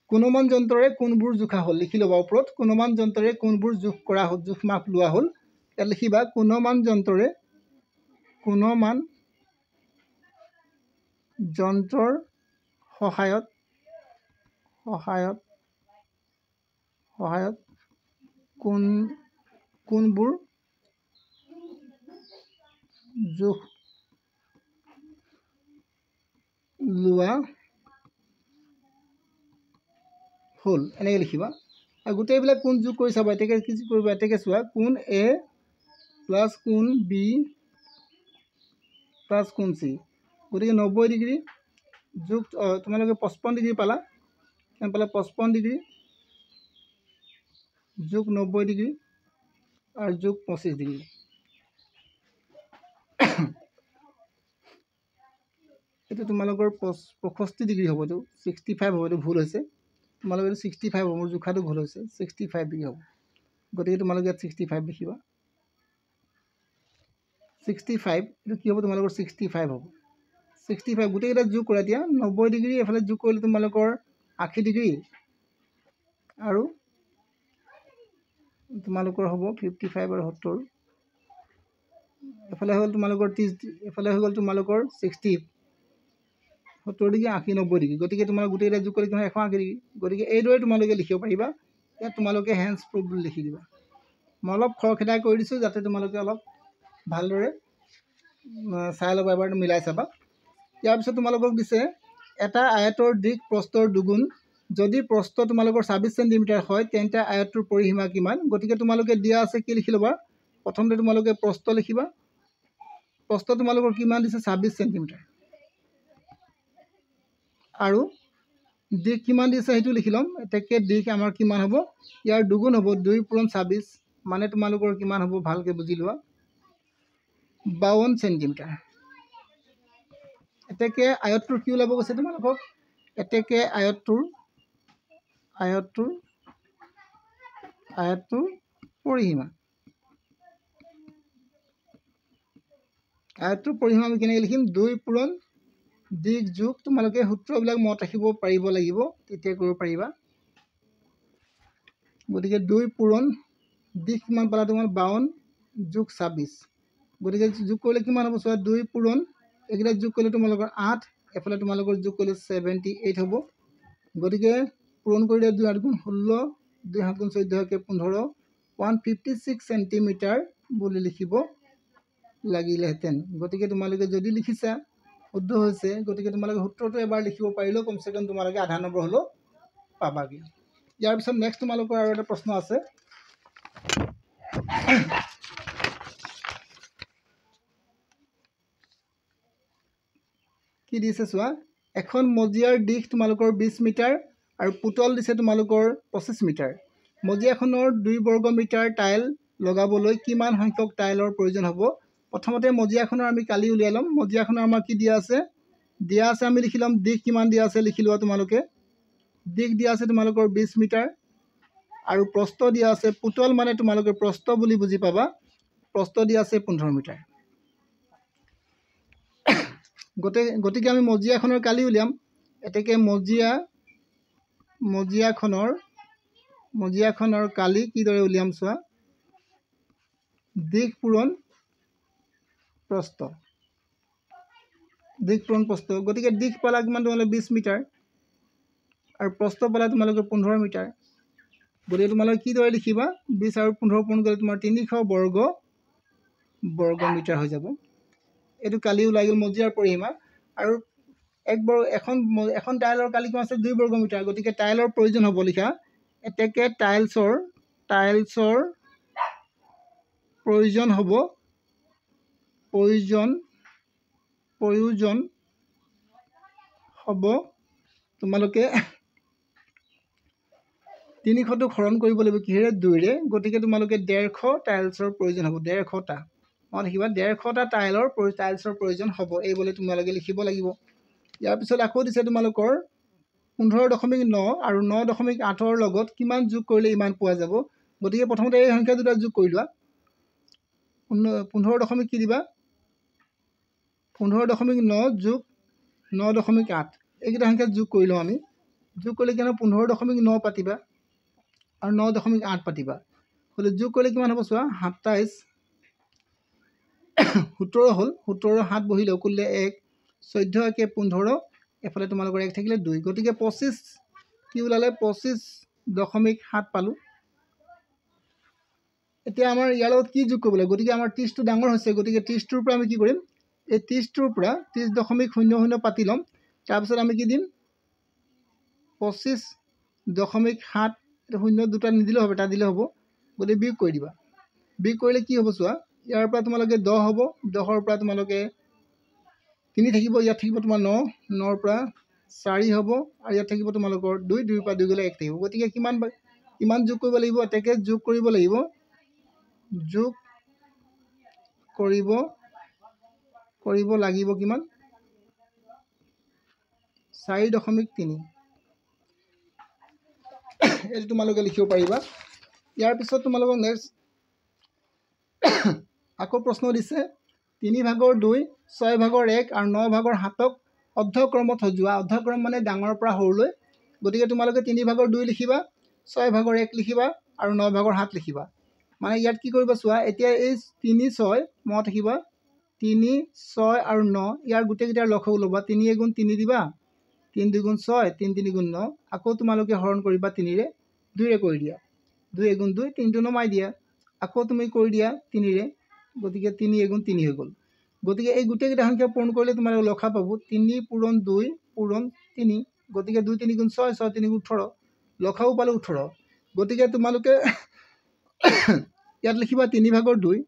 কোণমান যন্ত্ৰৰে কোণবোৰ জোখা হ'ল, লিখি ল'বা ওপৰত। কোণমান যন্ত্ৰৰে কোণবোৰ জোখ কৰা হ'ল, জোখ মাপ লোৱা হ'ল। ইয়াত লিখিবা কোণমান যন্ত্ৰৰ সহায়ত কোণবোৰ জোখ লোৱা হ'ল, এনেকৈ লিখিবা। আৰু গোটেইবিলাক কোণ যোগ কৰি চাবা। এতেকে কি কৰিবা, এতেকে চোৱা, কোণ A প্লাছ কোণ B প্লাছ কোণ C, গতিকে 90 ডিগ্ৰী যোগ তোমালোকে 55 ডিগ্ৰী পালা। কিমান পালা 55 ডিগ্ৰী যোগ 90 ডিগ্ৰী আৰু যোগ 25 ডিগ্ৰী। এইটো তোমালোকৰ 65 ডিগ্ৰী হ'ব, এইটো 65 হ'ব। এইটো ভুল হৈছে, তোমালোকে এইটো 65 হ'ব, মোৰ জোখাটো ভুল হৈছে, 65 ডিগ্ৰী হ'ব। গতিকে তোমালোকে ইয়াত 65 লিখিবা। 65 এইটো কি হ'ব তোমালোকৰ 65 হ'ব। 65 গোটেইকেইটা যোগ কৰা। এতিয়া 90 ডিগ্ৰী এফালে যোগ কৰিলে তোমালোকৰ 80 ডিগ্ৰী, আৰু তোমালোকৰ হ'ব 55 আৰু 70, এফালে হৈ গ'ল তোমালোকৰ 30, এফালে হৈ গ'ল তোমালোকৰ 60, 70 ডিগ্ৰী 80, 90 ডিগ্ৰী। গতিকে তোমালোক গোটেইকেইটা যোগ কৰি কিমান 180 ডিগ্ৰী। গতিকে এইদৰে তোমালোকে লিখিব পাৰিবা। ইয়াত তোমালোকে হেন্স প্ৰুফ বুলি লিখি দিবা। মই অলপ খৰখেদাই কৰি দিছোঁ, যাতে তোমালোকে অলপ ভালদৰে চাই ল'বা, এবাৰ মিলাই চাবা। ইয়াৰ পিছত তোমালোকক দিছে এটা আয়তৰ দিশ প্ৰস্থৰ দুগুণ। যদি প্ৰস্থ তোমালোকৰ 26 চেণ্টিমিটাৰ হয়, তেন্তে আয়তটোৰ পৰিসীমা কিমান। গতিকে তোমালোকে দিয়া আছে কি লিখি ল'বা, প্ৰথমতে তোমালোকে প্ৰস্থ লিখিবা। প্ৰস্থ তোমালোকৰ কিমান দিছে 26 চেণ্টিমিটাৰ, আৰু দিশ কিমান দিছে সেইটো লিখি ল'ম। এতেকে দিশ আমাৰ কিমান হ'ব, ইয়াৰ দুগুণ হ'ব, 2 পূৰণ 26, মানে তোমালোকৰ কিমান হ'ব ভালকৈ বুজি লোৱা, 52 চেণ্টিমিটাৰ। এতেকে আয়তটোৰ কি ওলাব কৈছে তোমালোকক, এতেকে আয়তটোৰ পৰিসীমা। আয়তটোৰ পৰিসীমা আমি কেনেকৈ লিখিম 2 পূৰণ দিশ যোগ তোমালোকে সূত্ৰবিলাক মনত ৰাখিব পাৰিব লাগিব তেতিয়া কৰিব পাৰিবা গতিকে 2 পূৰণ দিশ কিমান পালা তোমাৰ 52 যোগ 26 গতিকে যোগ কৰিলে কিমান হ'ব চোৱা 2 পূৰণ এইকেইটা যোগ কৰিলে তোমালোকৰ 8 এফালে তোমালোকৰ যোগ কৰিলে 78 হ'ব গতিকে পূৰণ কৰিলে 2 8 গুণ 16 2 7 গুণ 14 15 156 সেন্টিমিটাৰ বুলি লিখিব লাগিলেহেঁতেন গতিকে তোমালোকে যদি লিখিছা শুদ্ধ হৈছে গতিকে তোমালোকে সূত্ৰটো এবাৰ লিখিব পাৰিলেও কমসে কম তোমালোকে আধা নম্বৰ হ'লেও পাবাগে ইয়াৰ পিছত নেক্সট তোমালোকৰ আৰু এটা প্ৰশ্ন আছে কি দিছে চোৱা এখন মজিয়াৰ দিশ তোমালোকৰ 20 মিটাৰ আৰু পুতল দিছে তোমালোকৰ 25 মিটাৰ মজিয়াখনৰ 2 বৰ্গ মিটাৰ টাইল লগাবলৈ কিমান সংখ্যক টাইলৰ প্ৰয়োজন হ'ব প্ৰথমতে মজিয়াখনৰ আমি কালি উলিয়াই ল'ম মজিয়াখনৰ আমাৰ কি দিয়া আছে আমি লিখি ল'ম দিশ কিমান দিয়া আছে লিখি লোৱা তোমালোকে দিশ দিয়া আছে তোমালোকৰ 20 মিটাৰ আৰু প্ৰস্থ দিয়া আছে পুতল মানে তোমালোকে প্ৰস্থ বুলি বুজি পাবা প্ৰস্থ দিয়া আছে 15 মিটাৰ গতিকে আমি মজিয়াখনৰ কালি উলিয়াম এতেকে মজিয়াখনৰ কালি কিদৰে উলিয়াম চোৱা দিশ পূৰণ প্ৰস্থ গতিকে দিশ পালা কিমান তোমালোকে 20 মিটাৰ আৰু প্ৰস্থ পালা তোমালোকে 15 মিটাৰ গতিকে তোমালোকে কিদৰে লিখিবা 20 আৰু 15 পূৰণ কৰিলে তোমাৰ 300 বৰ্গ মিটাৰ হৈ যাব এইটো কালি ওলাই গ'ল মজিয়াৰ পৰিসীমা আৰু এখন টাইলৰ কালি কিমান আছে 2 বৰ্গ মিটাৰ গতিকে টাইলৰ প্ৰয়োজন হ'ব লিখা এতেকে টাইলছৰ প্ৰয়োজন হ'ব তোমালোকে 300টো হৰণ কৰিব লাগিব কিহেৰে 2ৰে গতিকে তোমালোকে 150 টাইলছৰ প্ৰয়োজন হ'ব 150টা মনত ৰাখিবা 150টা টাইলছৰ প্ৰয়োজন হ'ব এই বুলি তোমালোকে লিখিব লাগিব ইয়াৰ পিছত আকৌ দিছে তোমালোকৰ 15.9 আৰু 9.8ৰ লগত কিমান যোগ কৰিলে ইমান পোৱা যাব গতিকে প্ৰথমতে এই সংখ্যা দুটা যোগ কৰি লোৱা 15 কি দিবা 15.9 যোগ 9.8 এইকেইটা সংখ্যা যোগ কৰি লওঁ আমি যোগ কৰিলে কিমান 15.9 পাতিবা আৰু 9.8 পাতিবা হ'লে যোগ কৰিলে কিমান হ'ব চোৱা 27 17 হ'ল 17 7 বহিলে কৰিলে 1 14 কে 15 এফালে তোমালোকৰ 1 থাকিলে 2 গতিকে 25 কি ওলালে 25.7 পালোঁ এতিয়া আমাৰ ইয়াৰ লগত কি যোগ কৰিব লাগে গতিকে আমাৰ 30টো ডাঙৰ হৈছে গতিকে 30টোৰ পৰা আমি কি কৰিম এই 30টোৰ পৰা 30.00 পাতি ল'ম তাৰপিছত আমি কি দিম 25.7 এটা 0 দুটা নিদিলে হ'ব এটা দিলে হ'ব গতিকে বিয়োগ কৰি দিবা বিয়োগ কৰিলে কি হ'ব চোৱা ইয়াৰ পৰা তোমালোকে 10 হ'ব 10ৰ পৰা তোমালোকে 3 থাকিব ইয়াত থাকিব তোমাৰ 9ৰ পৰা 4 হ'ব আৰু ইয়াত থাকিব তোমালোকৰ 2ৰ পৰা 2 গ'লে 1 থাকিব গতিকে কিমান যোগ কৰিব লাগিব এতেকে যোগ কৰিব লাগিব কিমান 4.3 এইটো তোমালোকে লিখিব পাৰিবা ইয়াৰ পিছত তোমালোকক নেক্সট আকৌ প্ৰশ্ন দিছে 3/2 6/1 আৰু 9/7ক অৰ্ধক্ৰমত সজোৱা অৰ্ধক্ৰম মানে ডাঙৰৰ পৰা সৰুলৈ গতিকে তোমালোকে 3/2 লিখিবা 6/1 লিখিবা আৰু 9/7 লিখিবা মানে ইয়াত কি কৰিবা চোৱা এতিয়া এই 3 6 মনত ৰাখিবা 3 6 আৰু 9 ইয়াৰ গোটেইকেইটাৰ লসাগু ল'বা 3 গুণ 3 দিবা 3 2 গুণ 6 3 3 গুণ 9 আকৌ তোমালোকে হৰণ কৰিবা 3ৰে 2ৰে কৰি দিয়া 2 গুণ 2 3টো নমাই দিয়া আকৌ তুমি কৰি দিয়া 3ৰে গতিকে 3 গুণ 3 হৈ গ'ল গতিকে এই গোটেইকেইটা সংখ্যা পূৰণ কৰিলে তোমালোকে লখা পাব 3 পূৰণ 2 পূৰণ 3 গতিকে 2 3 গুণ 6 6 3 গুণ 18 লখাও পালে 18 গতিকে তোমালোকে ইয়াত লিখিবা 3/2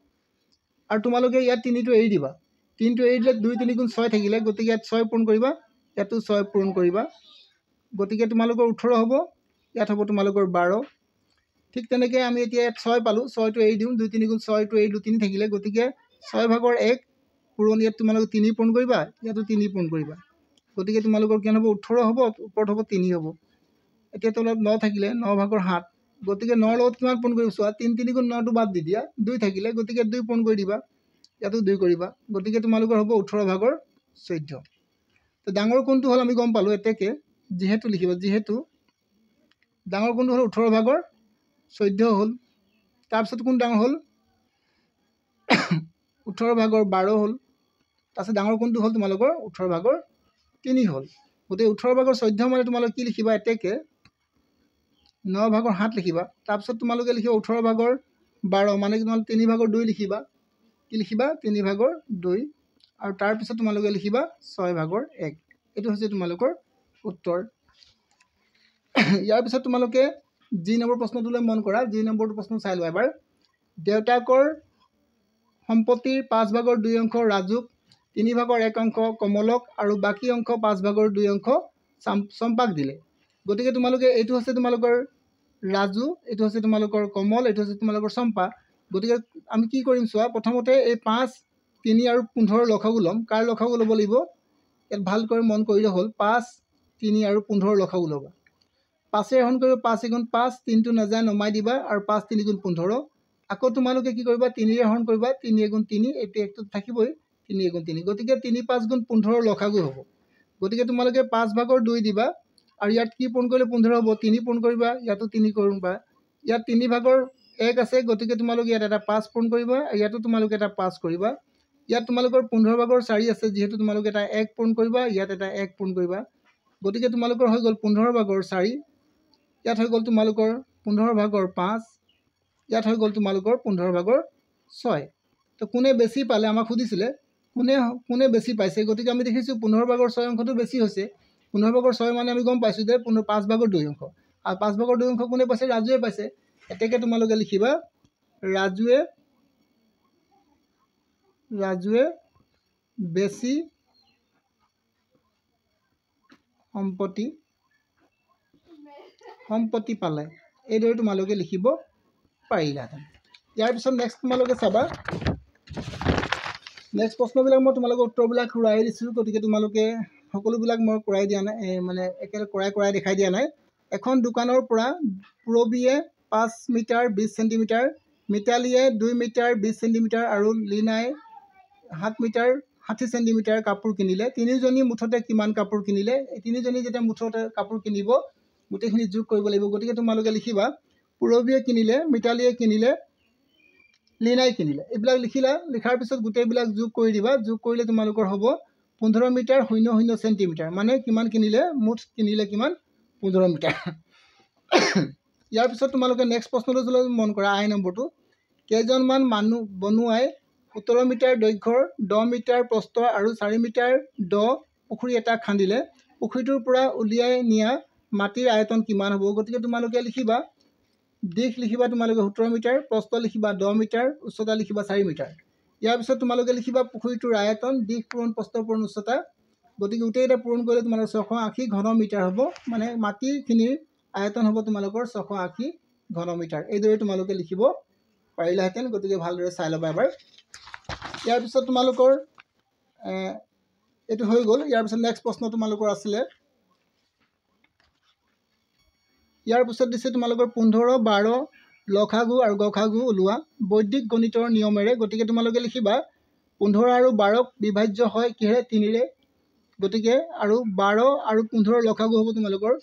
আৰু তোমালোকে ইয়াত 3টো এৰি দিবা 3টো এৰি দিলে 2 3 গুণ 6 থাকিলে গতিকে ইয়াত 6 পূৰণ কৰিবা ইয়াতো 6 পূৰণ কৰিবা গতিকে তোমালোকৰ 18 হ'ব ইয়াত হ'ব তোমালোকৰ 12 ঠিক তেনেকৈ আমি এতিয়া ইয়াত 6 পালোঁ 6টো এৰি দিওঁ 2 3 গুণ 6টো এৰিলোঁ 3 থাকিলে গতিকে 6/1 পূৰণ ইয়াত তোমালোকে 3 পূৰণ কৰিবা ইয়াতো 3 পূৰণ কৰিবা গতিকে তোমালোকৰ কিমান হ'ব 18 হ'ব ওপৰত হ'ব 3 হ'ব এতিয়া তলত 9 থাকিলে 9/7 গতিকে 9ৰ লগত কিমান পূৰণ কৰিব চোৱা 3 3 গুণ 9টো বাদ দি দিয়া 2 থাকিলে গতিকে 2 পূৰণ কৰি দিবা ইয়াতো 2 কৰিবা গতিকে তোমালোকৰ হ'ব 18 ভাগৰ 14 তো ডাঙৰ কোনটো হ'ল আমি গম পালোঁ এতেকে যেহেতু লিখিবা যেহেতু ডাঙৰ কোনটো হ'ল 18 ভাগৰ 14 হ'ল তাৰপিছত কোন ডাঙৰ হ'ল 18 ভাগৰ 12 হ'ল তাৰপিছত ডাঙৰ কোনটো হ'ল তোমালোকৰ 18 ভাগৰ 3 হ'ল গতিকে 18 ভাগৰ 14 মানে তোমালোকে কি লিখিবা এতেকে 9 ভাগৰ 7 লিখিবা তাৰপিছত তোমালোকে লিখিবা 18 ভাগৰ 12 মানে তোমালোকে 3 ভাগৰ 2 লিখিবা কি লিখিবা 3 ভাগৰ 2 আৰু তাৰপিছত তোমালোকে লিখিবা 6 ভাগৰ 1 এইটো হৈছে তোমালোকৰ উত্তৰ ইয়াৰ পিছত তোমালোকে জি নম্বৰ প্ৰশ্নটোলৈ মন কৰা জি নম্বৰটো প্ৰশ্ন চাই লোৱা এবাৰ দেউতাকৰ সম্পত্তিৰ 5 ভাগৰ 2 অংশ ৰাজুক 3 ভাগৰ 1 অংশ কমলক আৰু বাকী অংশ 5 ভাগৰ 2 অংশ চম্পাক দিলে গতিকে তোমালোকে এইটো হৈছে তোমালোকৰ ৰাজু এইটো হৈছে তোমালোকৰ কমল এইটো হৈছে তোমালোকৰ চম্পা গতিকে আমি কি কৰিম চোৱা প্ৰথমতে এই 5 3 আৰু 15 লখাগু ল'ম কাৰ লখাগু ল'ব লাগিব ইয়াত ভালকৈ মন কৰিলে হ'ল 5 3 আৰু 15 লখাগু ল'বা 5 হৰণ কৰিব 5 × 5 3টো নাযায় নমাই দিবা আৰু 5 3 × 15 আকৌ তোমালোকে কি কৰিবা 3 হৰণ কৰিবা 3 × 3 এইটো একটো থাকিবই 3 × 3 গতিকে 3 5 × 15 লখাগু হ'ব গতিকে তোমালোকে 5 ভাগৰ 2 দিবা আৰু ইয়াত কি পূৰণ কৰিলে 15 হ'ব 3 পূৰণ কৰিবা ইয়াতো 3 কৰিবা ইয়াত 3 ভাগৰ 1 আছে গতিকে তোমালোকে ইয়াত এটা 5 পূৰণ কৰিবা ইয়াতো তোমালোকে এটা 5 কৰিবা ইয়াত তোমালোকৰ 15 ভাগৰ 4 আছে যেহেতু তোমালোকে এটা 1 পূৰণ কৰিবা ইয়াত এটা 1 পূৰণ কৰিবা গতিকে তোমালোকৰ হৈ গ'ল 15 ভাগৰ 4 ইয়াত হৈ গ'ল তোমালোকৰ 15 ভাগৰ 5 ইয়াত হৈ গ'ল তোমালোকৰ 15 ভাগৰ 6 তো কোনে বেছি পালে আমাক সুধিছিলে কোনে বেছি পাইছে গতিকে আমি দেখিছোঁ 15 ভাগৰ 6 অংশটো বেছি হৈছে 15 ভাগৰ 6 মানে আমি গম পাইছোঁ যে 5 ভাগৰ 2 অংশ আৰু 5 ভাগৰ 2 অংশ কোনে পাইছে ৰাজুৱে পাইছে এতেকে তোমালোকে লিখিবা ৰাজুৱে বেছি সম্পত্তি পালে এইদৰে তোমালোকে লিখিব পাৰিলাহেঁতেন ইয়াৰ পিছত নেক্সট তোমালোকে চাবা নেক্সট প্ৰশ্নবিলাক মই তোমালোকে উত্তৰবিলাক কৰাই দিছোঁ গতিকে তোমালোকে সকলোবিলাক মই কৰাই দিয়া নাই মানে একেলগে কৰাই দেখাই দিয়া নাই এখন দোকানৰ পৰা পুৰবীয়ে 5 মিটাৰ 20 চেণ্টিমিটাৰ মিতালীয়ে 2 মিটাৰ 20 চেণ্টিমিটাৰ আৰু লীনাই 7 মিটাৰ 60 চেণ্টিমিটাৰ কাপোৰ কিনিলে তিনিজনী মুঠতে কিমান কাপোৰ কিনিলে এই তিনিজনী যেতিয়া মুঠতে কাপোৰ কিনিব গোটেইখিনি যোগ কৰিব লাগিব গতিকে তোমালোকে লিখিবা পুৰবীয়ে কিনিলে মিতালীয়ে কিনিলে লীনাই কিনিলে এইবিলাক লিখাৰ পিছত গোটেইবিলাক যোগ কৰি দিবা যোগ কৰিলে তোমালোকৰ হ'ব 15 মিটাৰ 00 চেণ্টিমিটাৰ মানে কিমান কিনিলে মুঠ কিনিলে কিমান 15 মিটাৰ ইয়াৰ পিছত তোমালোকে নেক্সট প্ৰশ্নটো মন কৰা আই নম্বৰটো কেইজনমান মানুহ বনুৱাই 17 মিটাৰ দৈৰ্ঘ্যৰ 10 মিটাৰ প্ৰস্থ আৰু 4 মিটাৰ দ পুখুৰী এটা খান্দিলে পুখুৰীটোৰ পৰা উলিয়াই নিয়া মাটিৰ আয়তন কিমান হ'ব গতিকে তোমালোকে লিখিবা দিশ লিখিবা তোমালোকে 17 মিটাৰ প্ৰস্থ লিখিবা 10 মিটাৰ উচ্চতা লিখিবা 4 মিটাৰ ইয়াৰ পিছত তোমালোকে লিখিবা পুখুৰীটোৰ আয়তন দিশ পূৰণ প্ৰস্থ পূৰণ উচ্চতা গতিকে গোটেইটা পূৰণ কৰিলে তোমালোকৰ 680 ঘন মিটাৰ হ'ব মানে মাটিখিনিৰ আয়তন হ'ব তোমালোকৰ 680 ঘন মিটাৰ এইদৰে তোমালোকে লিখিব পাৰিলাহেঁতেন গতিকে ভালদৰে চাই ল'বা এবাৰ ইয়াৰ পিছত তোমালোকৰ এইটো হৈ গ'ল ইয়াৰ পিছত নেক্সট প্ৰশ্ন তোমালোকৰ আছিলে ইয়াৰ পিছত দিছে তোমালোকৰ 15 12 লখাগু আৰু গখাগু ওলোৱা বৈদিক গণিতৰ নিয়মেৰে গতিকে তোমালোকে লিখিবা 15 আৰু 12ক বিভাজ্য হয় কিহেৰে 3ৰে গতিকে আৰু 12 আৰু 15 লখাগু হ'ব তোমালোকৰ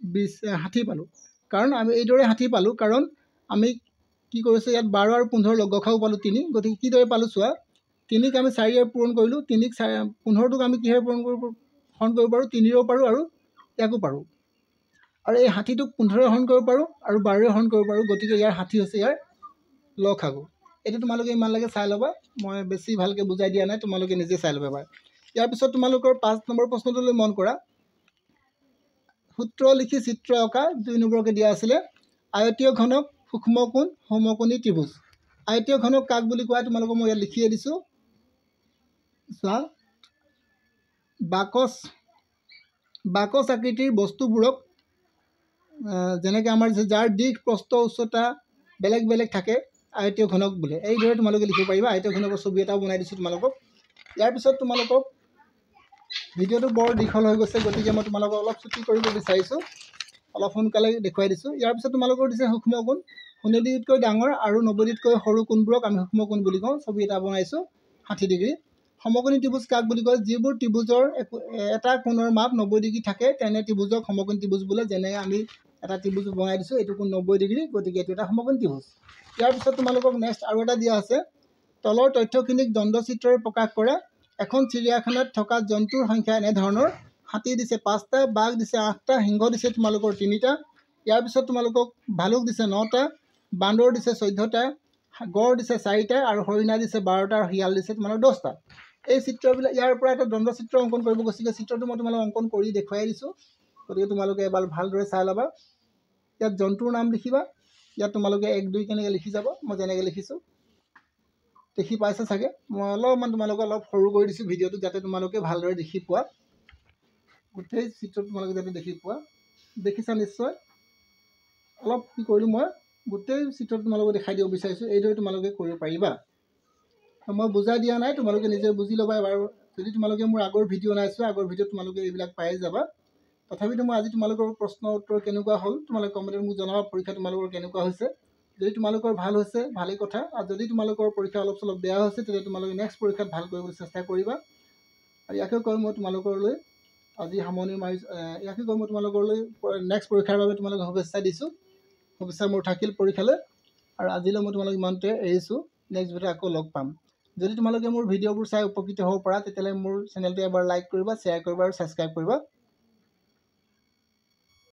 60 পালোঁ কাৰণ আমি এইদৰে 60 পালোঁ কাৰণ আমি কি কৰিছোঁ ইয়াত 12 আৰু 15 লখাগু পালোঁ 3 গতিকে কিদৰে পালোঁ চোৱা 3ক আমি 4ৰে পূৰণ কৰিলোঁ 3ক 15টোক আমি কিহেৰে পূৰণ কৰিব পাৰোঁ 3ৰেও পাৰোঁ আৰু ইয়াকো পাৰোঁ আৰু এই 60টোক 15ৰে হৰণ কৰিব পাৰোঁ আৰু 12ৰে হৰণ কৰিব পাৰোঁ গতিকে ইয়াৰ 60 হৈছে ইয়াৰ লখাগু এইটো তোমালোকে ইমান লাগে চাই ল'বা মই বেছি ভালকৈ বুজাই দিয়া নাই তোমালোকে নিজে চাই ল'বা এবাৰ ইয়াৰ পিছত তোমালোকৰ 5 নম্বৰ প্ৰশ্নটোলৈ মন কৰা সূত্ৰ লিখি চিত্ৰ অঁকা 2 নম্বৰকৈ দিয়া আছিলে আয়তীয় ঘনক সূক্ষ্মকোণ সমকোণী ত্ৰিভুজ আয়তীয় ঘনক কাক বুলি কোৱা তোমালোকক মই ইয়াত লিখিয়ে দিছোঁ চোৱা বাকচ আকৃতিৰ বস্তুবোৰক যেনেকৈ আমাৰ যাৰ দিশ প্ৰস্থ উচ্চতা বেলেগ বেলেগ থাকে আয়তীয় ঘনক বোলে এইদৰে তোমালোকে লিখিব পাৰিবা আয়তীয় ঘনকৰ ছবি এটাও বনাই দিছোঁ তোমালোকক ইয়াৰ পিছত তোমালোকক ভিডিঅ'টো বৰ দীঘল হৈ গৈছে গতিকে মই তোমালোকক অলপ ছুটি কৰিব বিচাৰিছোঁ অলপ সোনকালে দেখুৱাই দিছোঁ ইয়াৰ পিছত তোমালোকৰ দিছে 90 ডিগ্ৰীতকৈ ডাঙৰ আৰু 90 ডিগ্ৰীতকৈ সৰু কোণবোৰক আমি সূক্ষ্ম কোণ বুলি কওঁ। ছবি এটা বনাইছোঁ 60 ডিগ্ৰী। সমকোণী ত্ৰিভুজ কাক বুলি কয়? যিবোৰ ত্ৰিভুজৰ এটা কোণৰ মাপ 90 ডিগ্ৰী থাকে তেনে ত্ৰিভুজক সমকোণী ত্ৰিভুজ বোলে। যেনে আমি এটা ত্ৰিভুজ বনাই দিছোঁ, এইটো কোণ 90 ডিগ্ৰী, গতিকে এইটো এটা সমকোণী ত্ৰিভুজ। ইয়াৰ পিছত তোমালোকক নেক্সট আৰু এটা দিয়া আছে, তলৰ তথ্যখিনিক দ্বন্দ্বচিত্ৰৰে প্ৰকাশ কৰে। এখন চিৰিয়াখানাত থকা জন্তুৰ সংখ্যা এনেধৰণৰ, হাতী দিছে 5টা, বাঘ দিছে 8টা, সিংহ দিছে তোমালোকৰ 3টা। ইয়াৰ পিছত তোমালোকক ভালুক দিছে 9টা, বান্দৰ দিছে 14টা, গড় দিছে 4টা আৰু হৰিণা দিছে 12টা আৰু শিয়াল দিছে তোমালোকৰ 10টা। এই চিত্ৰবিলাক, ইয়াৰ পৰা এটা দ্বন্দ্বচিত্ৰ অংকন কৰিব গৈছিলে। চিত্ৰটো মই তোমালোকক অংকন কৰি দেখুৱাই দিছোঁ, গতিকে তোমালোকে এবাৰ ভালদৰে চাই ল'বা। ইয়াত জন্তুৰ নাম লিখিবা। ইয়াত তোমালোকে 1, 2 কেনেকৈ লিখি যাব, মই যেনেকৈ লিখিছোঁ দেখি পাইছে চাগে। মই অলপমান তোমালোকে অলপ সৰু কৰি দিছোঁ ভিডিঅ'টো, যাতে তোমালোকে ভালদৰে দেখি পোৱা। গোটেই চিত্ৰটো তোমালোকে যাতে দেখি পোৱা। দেখিছা নিশ্চয়। অলপ কি কৰিলোঁ, মই গোটেই চিত্ৰটো তোমালোকে দেখাই দিব বিচাৰিছোঁ। এইদৰে তোমালোকে কৰিব পাৰিবা। মই বুজাই দিয়া নাই, তোমালোকে নিজে বুজি ল'বা এবাৰ। যদি তোমালোকে মোৰ আগৰ ভিডিঅ' নাইছোৱা, আগৰ ভিডিঅ'ত তোমালোকে এইবিলাক পাই যাবা। তথাপিতো মই আজি তোমালোকৰ প্ৰশ্ন উত্তৰ কেনেকুৱা হ'ল তোমালোকে কমেণ্টত মোক জনাবা। পৰীক্ষা তোমালোকৰ কেনেকুৱা হৈছে। যদি তোমালোকৰ ভাল হৈছে ভালেই কথা, আৰু যদি তোমালোকৰ পৰীক্ষা অলপ চলপ বেয়া হৈছে তেতিয়া তোমালোকে নেক্সট পৰীক্ষাত ভাল কৰিবলৈ চেষ্টা কৰিবা। আৰু ইয়াকে কৈ মই তোমালোকলৈ আজি সামৰণি মাৰিছোঁ। ইয়াকে কৈ মই তোমালোকলৈ নেক্সট পৰীক্ষাৰ বাবে তোমালোকক শুভেচ্ছা দিছোঁ। শুভেচ্ছা মোৰ থাকিল পৰীক্ষালৈ। আৰু আজিলৈ মই তোমালোক ইমানতে এৰিছোঁ। নেক্সট ভিডিঅ'ত আকৌ লগ পাম। যদি তোমালোকে মোৰ ভিডিঅ'বোৰ চাই উপকৃত হ'ব পাৰা তেতিয়াহ'লে মোৰ চেনেলটো এবাৰ লাইক কৰিবা, শ্বেয়াৰ কৰিবা আৰু ছাবস্ক্ৰাইব কৰিবা।